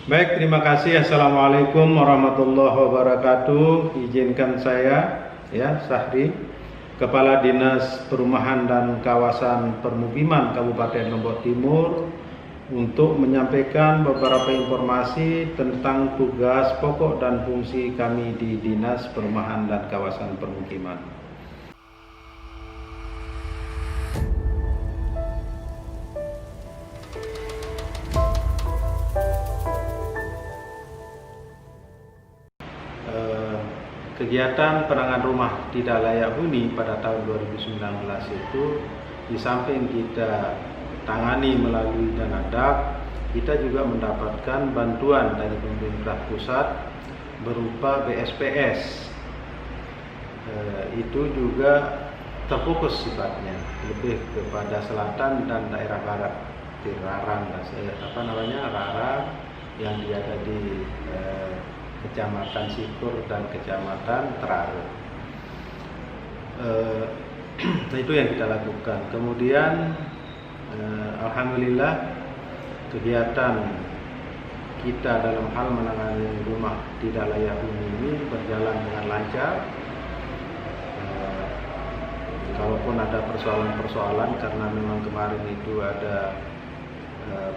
Baik, terima kasih. Assalamualaikum warahmatullahi wabarakatuh. Izinkan saya, Sahri, Kepala Dinas Perumahan dan Kawasan Permukiman Kabupaten Lombok Timur, untuk menyampaikan beberapa informasi tentang tugas pokok dan fungsi kami di Dinas Perumahan dan Kawasan Permukiman. Kegiatan penanganan rumah tidak layak huni pada tahun 2019 itu, di samping kita tangani melalui dana DAP, kita juga mendapatkan bantuan dari pemerintah pusat berupa BSPS. Itu juga terfokus sifatnya lebih kepada selatan dan daerah barat, di Rarang, Rarang yang ada di Kecamatan Sikur dan Kecamatan Teraru. Itu yang kita lakukan. Kemudian alhamdulillah kegiatan kita dalam hal menangani rumah tidak layak huni ini berjalan dengan lancar. Kalaupun ada persoalan-persoalan, karena memang kemarin itu ada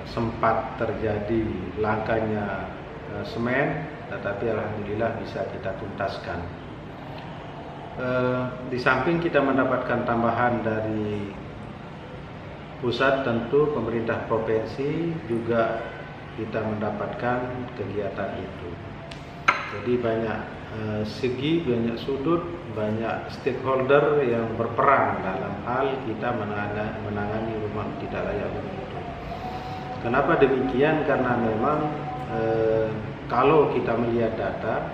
sempat terjadi langkanya semen, tetapi alhamdulillah bisa kita tuntaskan. Di samping kita mendapatkan tambahan dari pusat, tentu pemerintah provinsi juga kita mendapatkan kegiatan itu. Jadi banyak segi, banyak sudut, banyak stakeholder yang berperan dalam hal kita menangani rumah tidak layak huni itu. Kenapa demikian? Karena memang kalau kita melihat data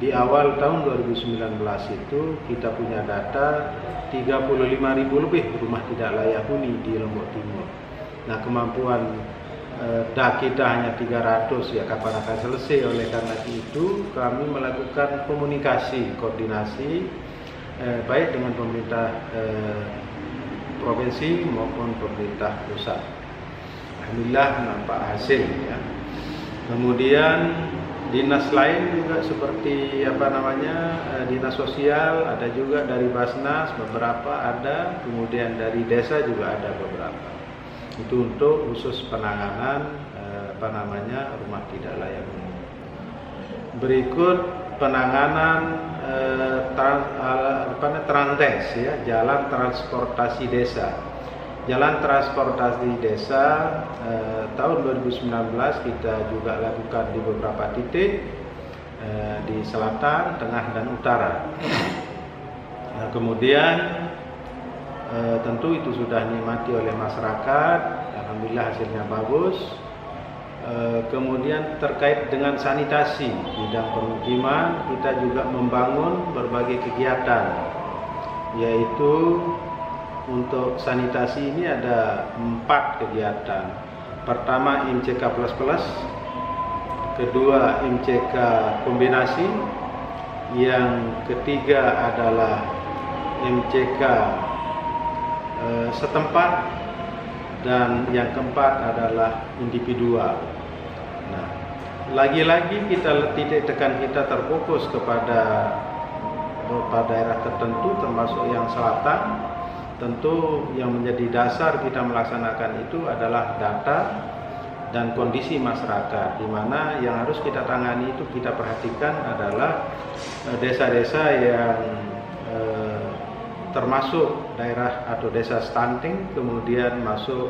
di awal tahun 2019 itu, kita punya data 35.000 lebih rumah tidak layak huni di Lombok Timur. Nah, kemampuan kita hanya 300, ya kapan akan selesai. Oleh karena itu kami melakukan komunikasi, koordinasi baik dengan pemerintah provinsi maupun pemerintah pusat. Alhamdulillah nampak hasil, ya. Kemudian dinas lain juga seperti dinas sosial, ada juga dari Basnas beberapa ada, kemudian dari desa juga ada beberapa. Itu untuk khusus penanganan rumah tidak layak huni. Berikut penanganan Trantes, ya, jalan transportasi desa. Jalan transportasi desa tahun 2019 kita juga lakukan di beberapa titik di selatan, tengah, dan utara. Nah, kemudian tentu itu sudah dinikmati oleh masyarakat. Alhamdulillah hasilnya bagus. Kemudian terkait dengan sanitasi bidang permukiman, kita juga membangun berbagai kegiatan, yaitu untuk sanitasi ini ada 4 kegiatan. Pertama MCK++, kedua MCK kombinasi, yang ketiga adalah MCK setempat, dan yang keempat adalah individual. Nah, lagi-lagi titik tekan kita terfokus kepada beberapa daerah tertentu, termasuk yang selatan. Tentu yang menjadi dasar kita melaksanakan itu adalah data dan kondisi masyarakat, di mana yang harus kita tangani itu, kita perhatikan adalah desa-desa yang termasuk daerah atau desa stunting, kemudian masuk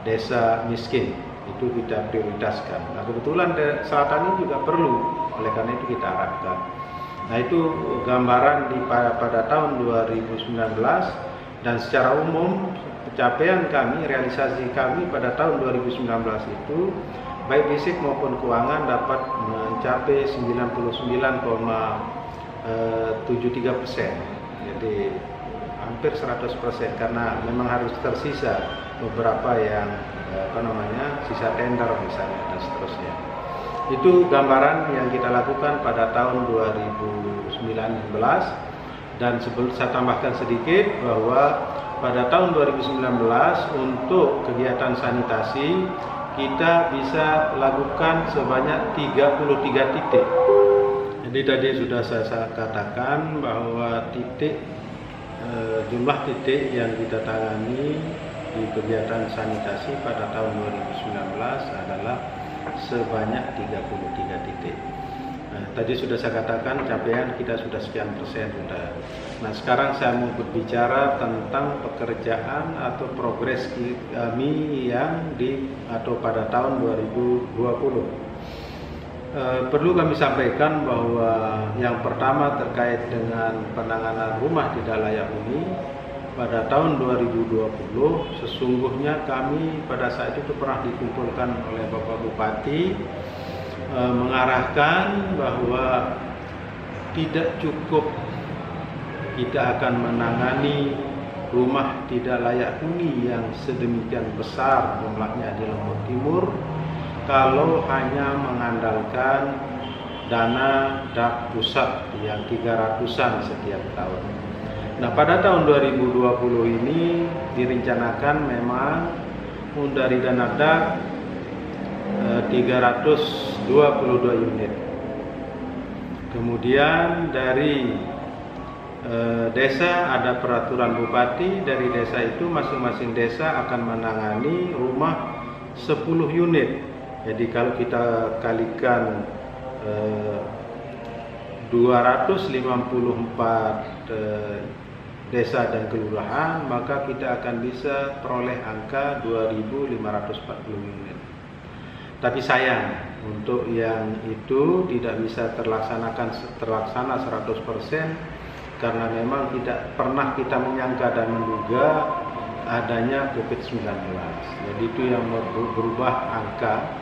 desa miskin, itu kita prioritaskan. Nah, kebetulan selatan ini juga perlu, oleh karena itu kita arahkan. Nah, itu gambaran pada tahun 2019. Dan secara umum pencapaian kami, realisasi kami pada tahun 2019 itu, baik fisik maupun keuangan, dapat mencapai 99,73%. Jadi hampir 100%, karena memang harus tersisa beberapa yang sisa tender misalnya, dan seterusnya. Itu gambaran yang kita lakukan pada tahun 2019. Dan saya tambahkan sedikit bahwa pada tahun 2019 untuk kegiatan sanitasi kita bisa lakukan sebanyak 33 titik. Jadi tadi sudah saya katakan bahwa jumlah titik yang kita tangani di kegiatan sanitasi pada tahun 2019 adalah sebanyak 33 titik. Nah, tadi sudah saya katakan capaian kita sudah sekian persen sudah. Nah, sekarang saya mau berbicara tentang pekerjaan atau progres kami yang pada tahun 2020. Perlu kami sampaikan bahwa yang pertama terkait dengan penanganan rumah tidak layak huni pada tahun 2020, sesungguhnya kami pada saat itu pernah dikumpulkan oleh Bapak Bupati mengarahkan bahwa tidak cukup kita akan menangani rumah tidak layak huni yang sedemikian besar jumlahnya di Lombok Timur kalau hanya mengandalkan dana DAP pusat yang 300-an setiap tahun. Nah, pada tahun 2020 ini direncanakan memang dari dana DAP 322 unit. Kemudian dari desa ada peraturan bupati, dari desa itu masing-masing desa akan menangani rumah 10 unit. Jadi kalau kita kalikan 254 desa dan kelurahan, maka kita akan bisa peroleh angka 2.540 unit. Tapi sayang, untuk yang itu tidak bisa terlaksana 100% karena memang tidak pernah kita menyangka dan menduga adanya COVID-19. Jadi itu yang berubah angka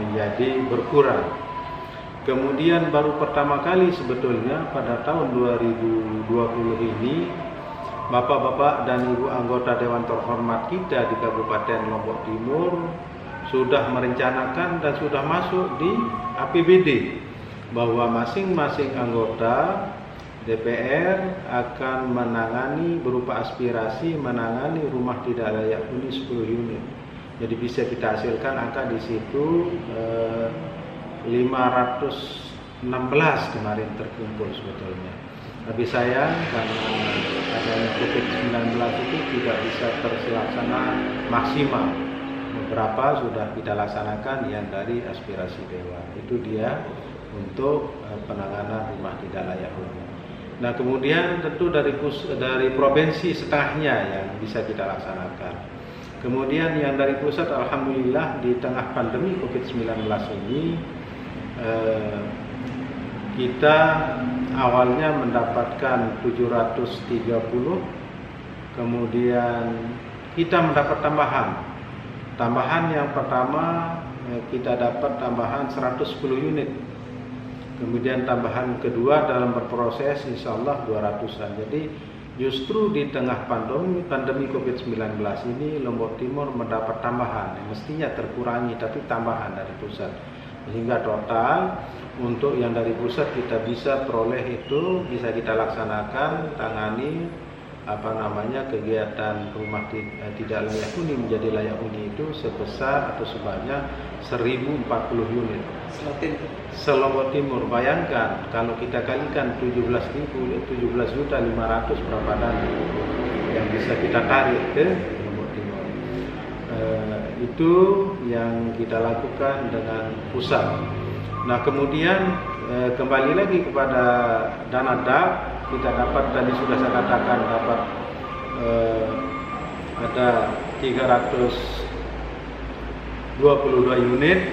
menjadi berkurang. Kemudian baru pertama kali sebetulnya pada tahun 2020 ini Bapak-bapak dan Ibu anggota Dewan Terhormat kita di Kabupaten Lombok Timur sudah merencanakan dan sudah masuk di APBD bahwa masing-masing anggota DPR akan menangani berupa aspirasi menangani rumah tidak layak huni 10 unit. Jadi bisa kita hasilkan angka di situ 516 kemarin terkumpul sebetulnya. Tapi sayang karena adanya COVID-19 itu tidak bisa terlaksana maksimal. Beberapa sudah kita laksanakan yang dari aspirasi dewan. Itu dia untuk penanganan rumah tidak layak huni. Nah, kemudian tentu dari provinsi setengahnya yang bisa kita laksanakan. Kemudian yang dari pusat, alhamdulillah di tengah pandemi COVID-19 ini kita awalnya mendapatkan 730, kemudian kita mendapat tambahan yang pertama kita dapat tambahan 110 unit, kemudian tambahan kedua dalam berproses insyaallah 200-an. Jadi justru di tengah pandemi COVID-19 ini Lombok Timur mendapat tambahan yang mestinya terkurangi, tapi tambahan dari pusat, sehingga total untuk yang dari pusat kita bisa peroleh itu bisa kita laksanakan tangani kegiatan rumah tidak layak huni menjadi layak huni itu sebesar atau sebanyak 1040 unit se-Lombok Timur. Bayangkan kalau kita kalikan 17.500 berapa dana yang bisa kita tarik ke Lombok Timur. Itu yang kita lakukan dengan pusat. Nah, kemudian kembali lagi kepada dana DAP, kita dapat tadi sudah saya katakan dapat ada 322 unit.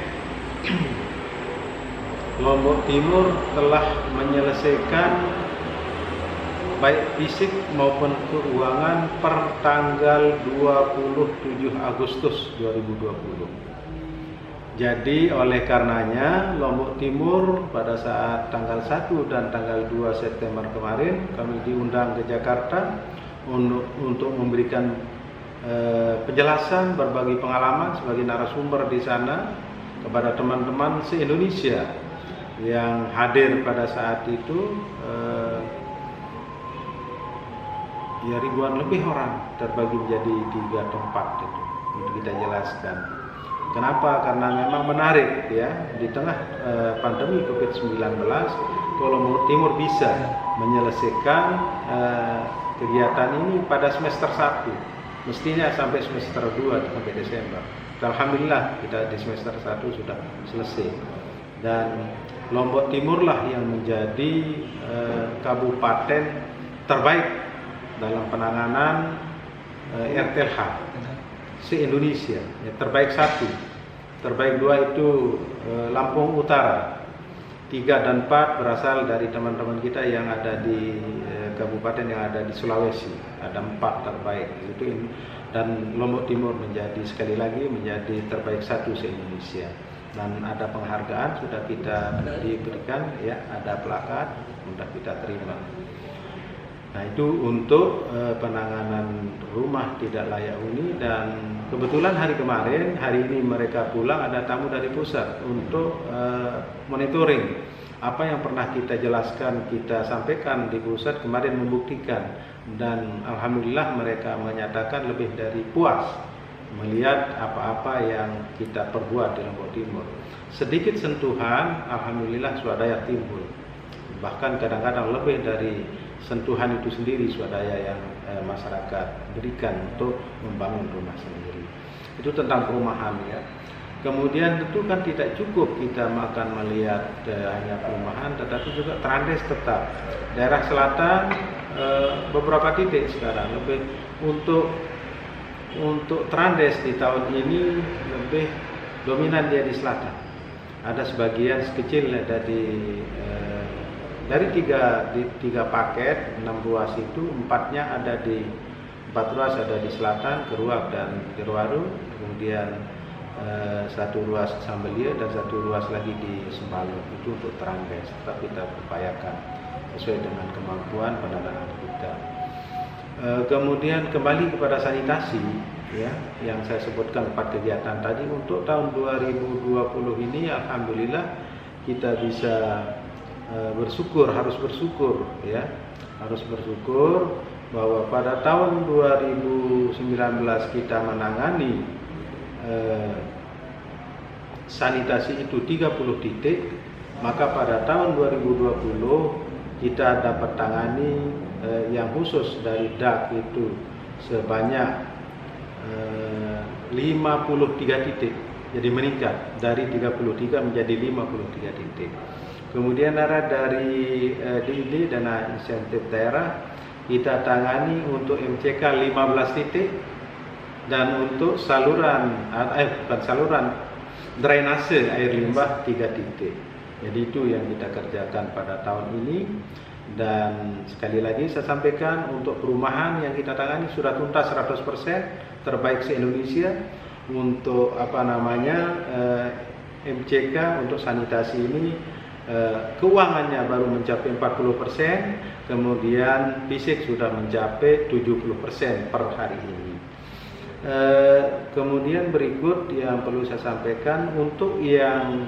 Lombok Timur telah menyelesaikan baik fisik maupun keuangan per tanggal 27 Agustus 2020. Jadi oleh karenanya Lombok Timur pada saat tanggal 1 dan tanggal 2 September kemarin kami diundang ke Jakarta untuk memberikan penjelasan, berbagi pengalaman sebagai narasumber di sana kepada teman-teman se-Indonesia yang hadir pada saat itu. Ribuan lebih orang terbagi menjadi 3 tempat itu untuk kita jelaskan. Kenapa? Karena memang menarik ya, di tengah pandemi COVID-19 kalau Lombok Timur bisa menyelesaikan kegiatan ini pada semester 1. Mestinya sampai semester 2 sampai Desember. Alhamdulillah kita di semester 1 sudah selesai. Dan Lombok Timur lah yang menjadi kabupaten terbaik dalam penanganan RTLH se-Indonesia. Ya, terbaik 1, terbaik 2 itu Lampung Utara. 3 dan 4 berasal dari teman-teman kita yang ada di kabupaten yang ada di Sulawesi. Ada 4 terbaik itu, dan Lombok Timur menjadi sekali lagi menjadi terbaik 1 se-Indonesia. Dan ada penghargaan sudah kita diberikan ya, ada plakat sudah kita terima. Nah itu untuk penanganan rumah tidak layak huni. Dan kebetulan hari ini mereka pulang, ada tamu dari pusat untuk monitoring apa yang pernah kita jelaskan, kita sampaikan di pusat kemarin, membuktikan. Dan alhamdulillah mereka menyatakan lebih dari puas melihat apa-apa yang kita perbuat di Lombok Timur. Sedikit sentuhan, alhamdulillah swadaya timbul. Bahkan kadang-kadang lebih dari sentuhan itu sendiri swadaya yang masyarakat berikan untuk membangun rumah sendiri. Itu tentang perumahan ya. Kemudian tentu kan tidak cukup kita akan melihat hanya perumahan, tetapi juga Trandes tetap. Daerah selatan beberapa titik sekarang lebih untuk Trandes di tahun ini lebih dominan dia di selatan. Ada sebagian kecil dari tiga paket 6 ruas itu 4-nya ada di 4 ruas ada di selatan, Keruak dan Jerowaru, kemudian 1 ruas Sambelia dan 1 ruas lagi di Sembalun. Itu untuk Trandes, tetap kita upayakan sesuai dengan kemampuan pendanaan kita. Kemudian kembali kepada sanitasi ya, yang saya sebutkan 4 kegiatan tadi. Untuk tahun 2020 ini alhamdulillah kita bisa harus bersyukur ya, harus bersyukur bahwa pada tahun 2019 kita menangani sanitasi itu 30 titik, maka pada tahun 2020 kita dapat tangani yang khusus dari DAK itu sebanyak 53 titik. Jadi meningkat dari 33 menjadi 53 titik. Kemudian dari DID, dana insentif daerah, kita tangani untuk MCK 15 titik, dan untuk drainase air limbah 3 titik. Jadi itu yang kita kerjakan pada tahun ini. Dan sekali lagi saya sampaikan, untuk perumahan yang kita tangani sudah tuntas 100%, terbaik se-Indonesia. Untuk MCK untuk sanitasi ini keuangannya baru mencapai 40%, kemudian fisik sudah mencapai 70% per hari ini. Kemudian berikut yang perlu saya sampaikan, untuk yang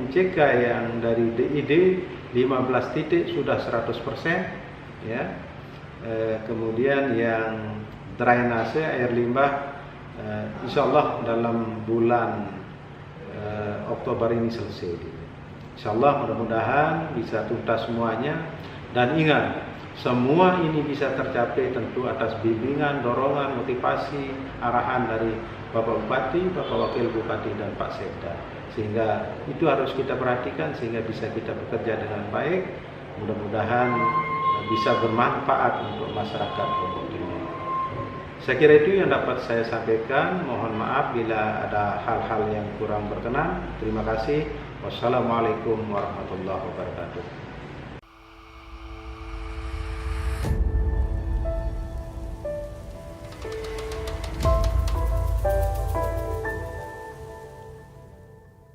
MCK yang dari DID 15 titik sudah 100% ya. Kemudian yang drainase air limbah insyaallah dalam bulan Oktober ini selesai. Insyaallah mudah-mudahan bisa tuntas semuanya. Dan ingat, semua ini bisa tercapai tentu atas bimbingan, dorongan, motivasi, arahan dari Bapak Bupati, Bapak Wakil Bupati, dan Pak Sekda. Sehingga itu harus kita perhatikan sehingga bisa kita bekerja dengan baik. Mudah-mudahan bisa bermanfaat untuk masyarakat Lombok Timur. Saya kira itu yang dapat saya sampaikan. Mohon maaf bila ada hal-hal yang kurang berkenan. Terima kasih. Wassalamualaikum warahmatullahi wabarakatuh.